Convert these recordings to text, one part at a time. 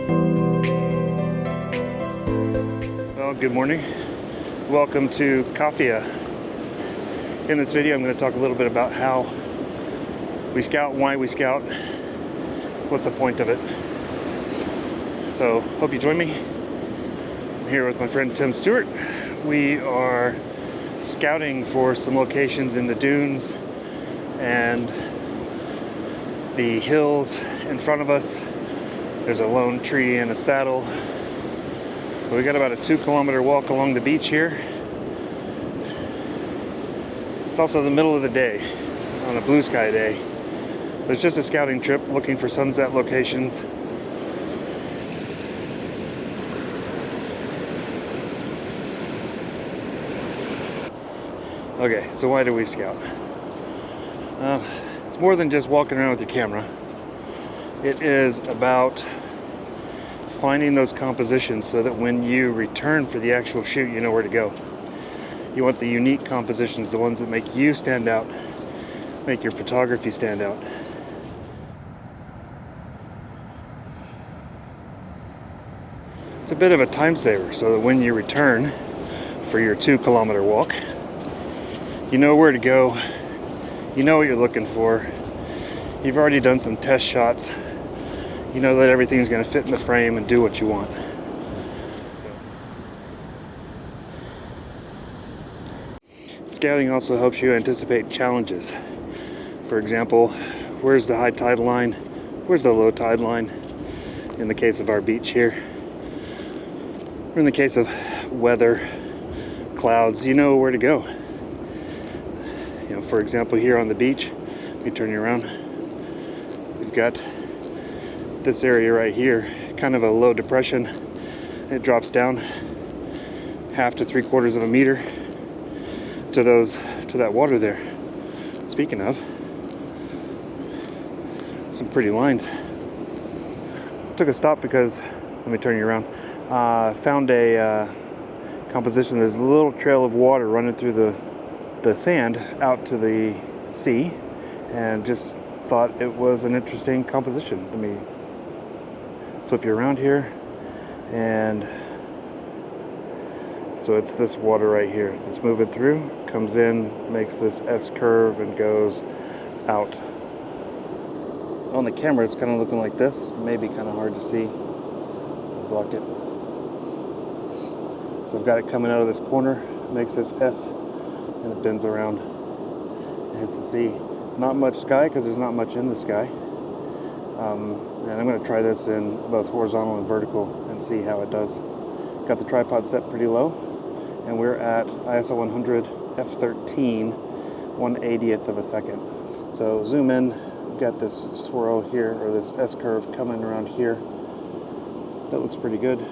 Well, good morning. Welcome to Kawhia. In this video, I'm going to talk a little bit about how we scout, why we scout, what's the point of it. So, hope you join me. I'm here with my friend Tim Stewart. We are scouting for some locations in the dunes and the hills in front of us. There's a lone tree and a saddle. We got about a 2-kilometer walk along the beach here. It's also the middle of the day, on a blue sky day. It's just a scouting trip looking for sunset locations. Okay, so why do we scout? It's more than just walking around with your camera. It is about finding those compositions so that when you return for the actual shoot, you know where to go. You want the unique compositions, the ones that make you stand out, make your photography stand out. It's a bit of a time saver so that when you return for your 2-kilometer walk, you know where to go, you know what you're looking for, you've already done some test shots, you know that everything's going to fit in the frame and do what you want. Scouting also helps you anticipate challenges. For example, where's the high tide line? Where's the low tide line? In the case of our beach here. Or in the case of weather, clouds, you know where to go. You know, for example, here on the beach, let me turn you around. We've got this area right here, kind of a low depression. It drops down 1/2 to 3/4 of a meter to that water there. Speaking of, some pretty lines. Took a stop because, let me turn you around, found a composition. There's a little trail of water running through the sand out to the sea, and just thought it was an interesting composition. Let me flip you around here, and so it's this water right here that's moving through, comes in, makes this S curve and goes out. On the camera it's kind of looking like this, maybe kind of hard to see. Block it. So I've got it coming out of this corner, makes this S, and it bends around and hits the sea. Not much sky because there's not much in the sky. And I'm going to try this in both horizontal and vertical and see how it does. Got the tripod set pretty low, and we're at ISO 100 f13 1/80th of a second. So zoom in, we've got this swirl here, or this S curve coming around here. That looks pretty good.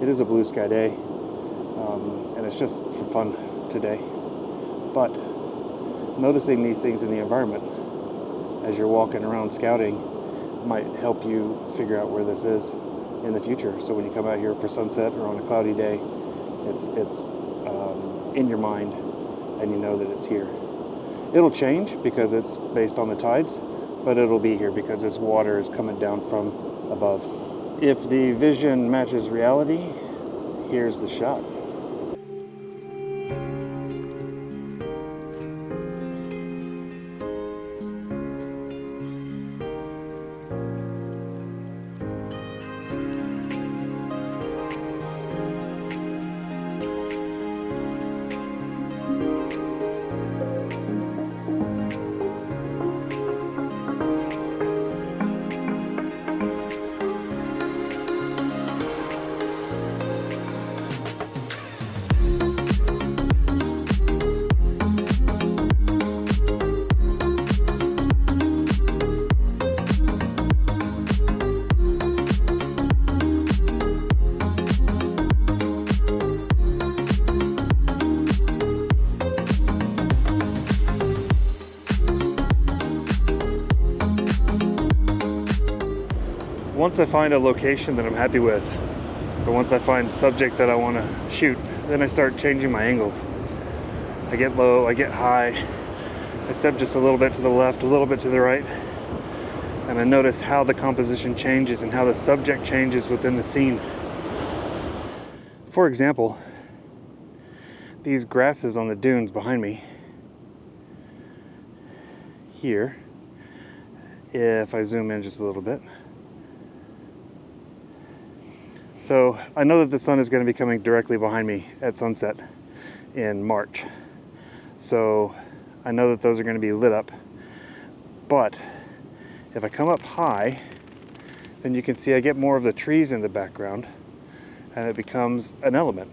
It is a blue sky day, and it's just for fun today. But noticing these things in the environment as you're walking around scouting might help you figure out where this is in the future. So when you come out here for sunset or on a cloudy day, it's in your mind and you know that it's here. It'll change because it's based on the tides, but it'll be here because this water is coming down from above. If the vision matches reality, here's the shot. Once I find a location that I'm happy with, or once I find subject that I want to shoot, then I start changing my angles. I get low, I get high, I step just a little bit to the left, a little bit to the right, and I notice how the composition changes and how the subject changes within the scene. For example, these grasses on the dunes behind me here, if I zoom in just a little bit. So I know that the sun is going to be coming directly behind me at sunset in March. So I know that those are going to be lit up. But if I come up high, then you can see I get more of the trees in the background, and it becomes an element.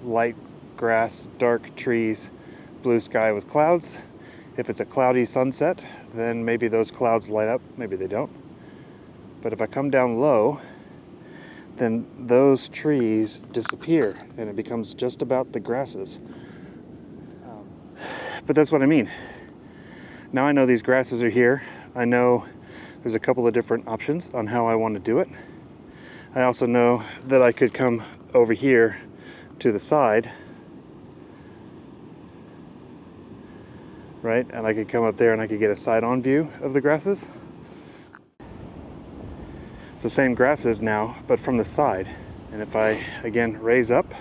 Light grass, dark trees, blue sky with clouds. If it's a cloudy sunset, then maybe those clouds light up, maybe they don't. But if I come down low, then those trees disappear and it becomes just about the grasses. But that's what I mean. Now I know these grasses are here. I know there's a couple of different options on how I want to do it. I also know that I could come over here to the side, right? And I could come up there and I could get a side-on view of the grasses. It's the same grasses now, but from the side. And if I, again, raise up,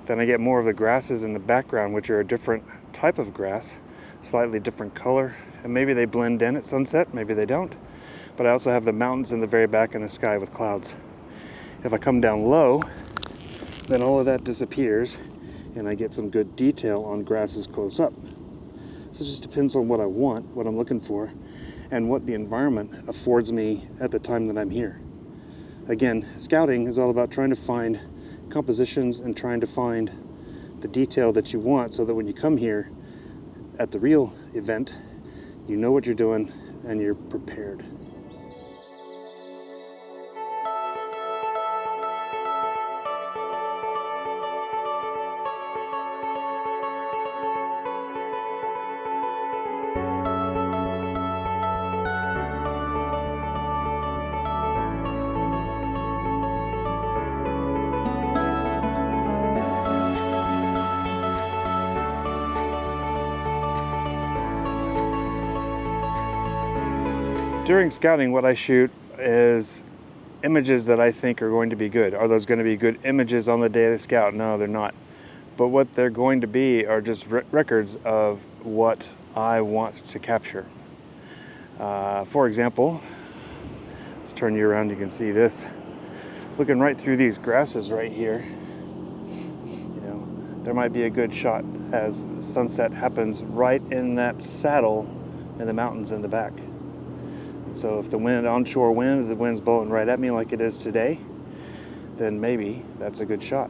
then I get more of the grasses in the background, which are a different type of grass, slightly different color. And maybe they blend in at sunset, maybe they don't. But I also have the mountains in the very back and the sky with clouds. If I come down low, then all of that disappears and I get some good detail on grasses close up. So it just depends on what I want, what I'm looking for, and what the environment affords me at the time that I'm here. Again, scouting is all about trying to find compositions and trying to find the detail that you want so that when you come here at the real event, you know what you're doing and you're prepared. During scouting, what I shoot is images that I think are going to be good. Are those going to be good images on the day of the scout? No, they're not. But what they're going to be are just records of what I want to capture. For example, let's turn you around, you can see this. Looking right through these grasses right here, you know, there might be a good shot as sunset happens right in that saddle in the mountains in the back. So if the onshore wind, the wind's blowing right at me like it is today, then maybe that's a good shot.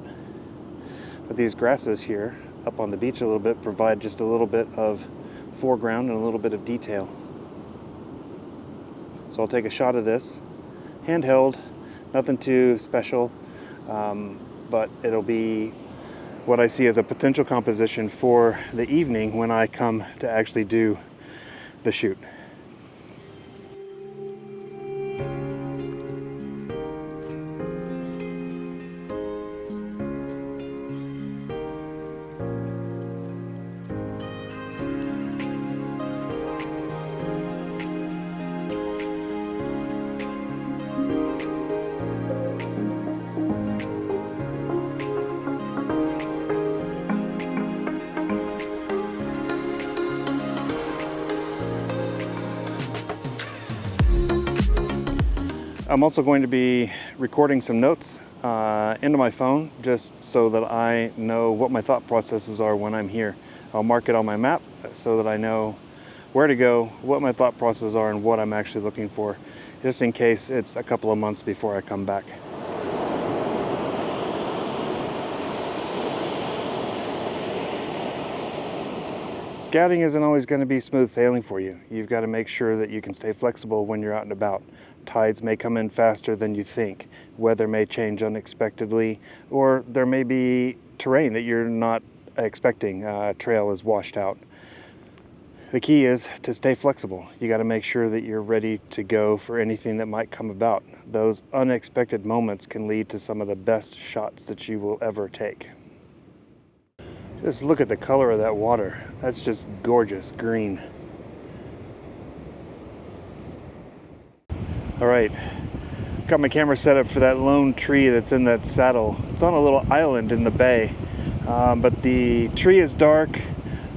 But these grasses here up on the beach a little bit provide just a little bit of foreground and a little bit of detail. So I'll take a shot of this, handheld, nothing too special, but it'll be what I see as a potential composition for the evening when I come to actually do the shoot. I'm also going to be recording some notes into my phone just so that I know what my thought processes are when I'm here. I'll mark it on my map so that I know where to go, what my thought processes are, and what I'm actually looking for, just in case it's a couple of months before I come back. Scouting isn't always going to be smooth sailing for you. You've got to make sure that you can stay flexible when you're out and about. Tides may come in faster than you think. Weather may change unexpectedly, or there may be terrain that you're not expecting. A trail is washed out. The key is to stay flexible. You got to make sure that you're ready to go for anything that might come about. Those unexpected moments can lead to some of the best shots that you will ever take. Just look at the color of that water. That's just gorgeous green. All right, got my camera set up for that lone tree that's in that saddle. It's on a little island in the bay, but the tree is dark,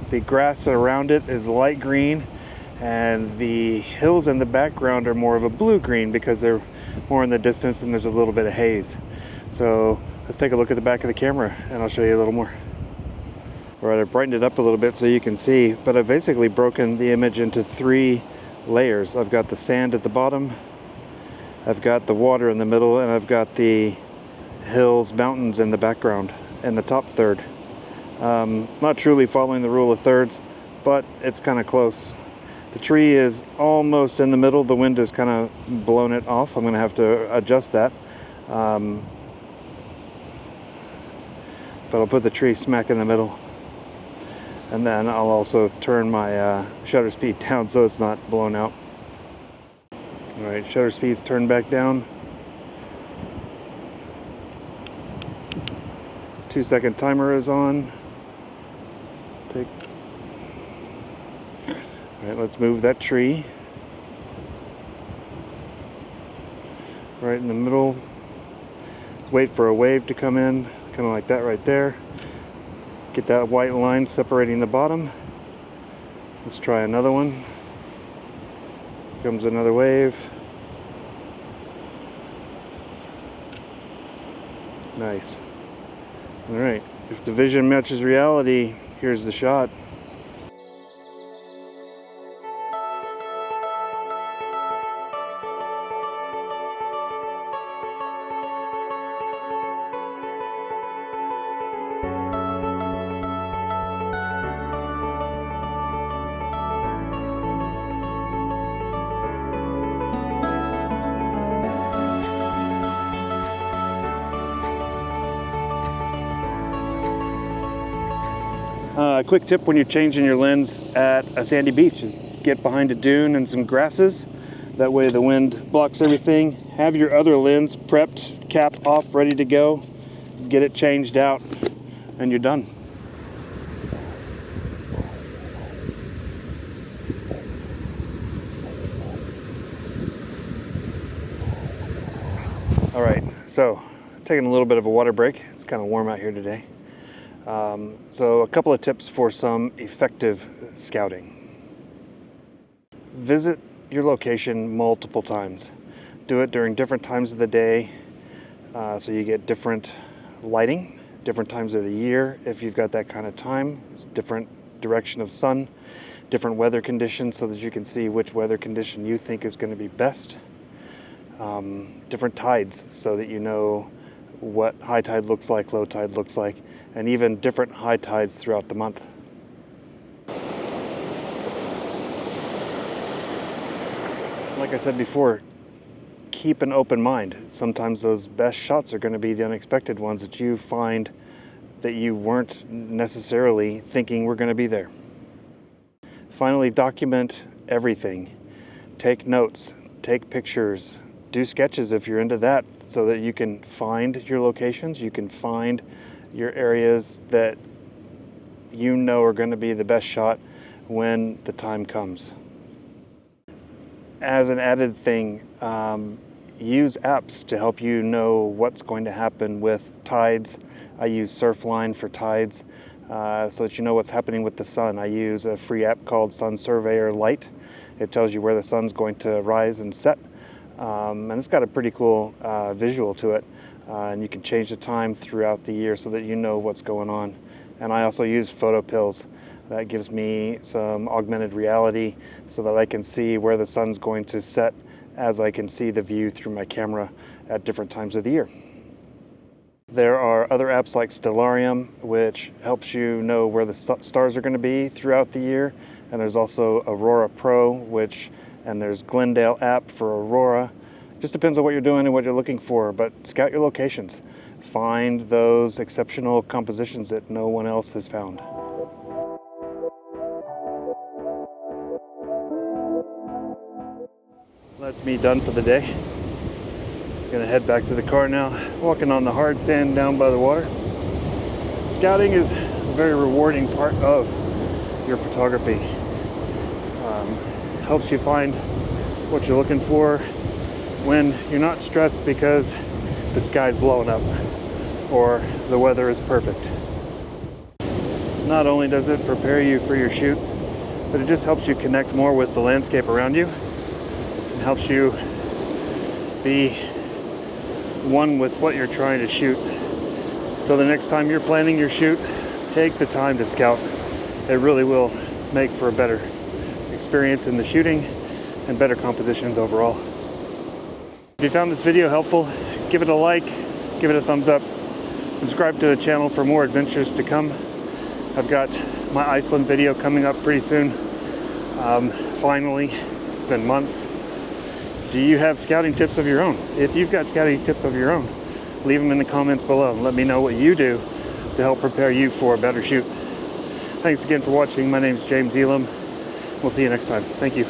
the grass around it is light green, and the hills in the background are more of a blue-green because they're more in the distance and there's a little bit of haze. So let's take a look at the back of the camera and I'll show you a little more. All right, I've brightened it up a little bit so you can see, but I've basically broken the image into 3 layers. I've got the sand at the bottom, I've got the water in the middle, and I've got the hills, mountains in the background in the top third. Not truly following the rule of thirds, but it's kind of close. The tree is almost in the middle. The wind has kind of blown it off. I'm going to have to adjust that. But I'll put the tree smack in the middle. And then I'll also turn my shutter speed down so it's not blown out. All right, shutter speed's turned back down. 2-second timer is on. All right, let's move that tree. Right in the middle. Let's wait for a wave to come in, kind of like that right there. Get that white line separating the bottom. Let's try another one. Here comes another wave. Nice. All right, if the vision matches reality, here's the shot. A quick tip when you're changing your lens at a sandy beach is get behind a dune and some grasses. That way the wind blocks everything. Have your other lens prepped, cap off, ready to go. Get it changed out and you're done. All right, so taking a little bit of a water break. It's kind of warm out here today. So a couple of tips for some effective scouting. Visit your location multiple times. Do it during different times of the day so you get different lighting, different times of the year if you've got that kind of time, different direction of sun, different weather conditions so that you can see which weather condition you think is going to be best. Different tides so that you know what high tide looks like, low tide looks like, and even different high tides throughout the month. Like I said before, keep an open mind. Sometimes those best shots are going to be the unexpected ones that you find that you weren't necessarily thinking were going to be there. Finally, document everything. Take notes, take pictures, do sketches if you're into that, so that you can find your locations, you can find your areas that you know are going to be the best shot when the time comes. As an added thing, use apps to help you know what's going to happen with tides. I use Surfline for tides so that you know what's happening with the sun. I use a free app called Sun Surveyor Lite. It tells you where the sun's going to rise and set. And it's got a pretty cool visual to it, and you can change the time throughout the year so that you know what's going on. And I also use photo pills. That gives me some augmented reality so that I can see where the sun's going to set as I can see the view through my camera at different times of the year. There are other apps like Stellarium, which helps you know where the stars are going to be throughout the year. And there's also Aurora Pro, and there's Glendale app for Aurora. Just depends on what you're doing and what you're looking for, but scout your locations. Find those exceptional compositions that no one else has found. That's me done for the day. I'm gonna head back to the car now, walking on the hard sand down by the water. Scouting is a very rewarding part of your photography. Helps you find what you're looking for when you're not stressed because the sky's blowing up or the weather is perfect. Not only does it prepare you for your shoots, but it just helps you connect more with the landscape around you and helps you be one with what you're trying to shoot. So the next time you're planning your shoot, take the time to scout. It really will make for a better experience in the shooting and better compositions overall. If you found this video helpful, give it a like, give it a thumbs up, subscribe to the channel for more adventures to come. I've got my Iceland video coming up pretty soon. Finally, it's been months. Do you have scouting tips of your own? If you've got scouting tips of your own, leave them in the comments below and let me know what you do to help prepare you for a better shoot. Thanks again for watching. My name is James Elam. We'll see you next time. Thank you.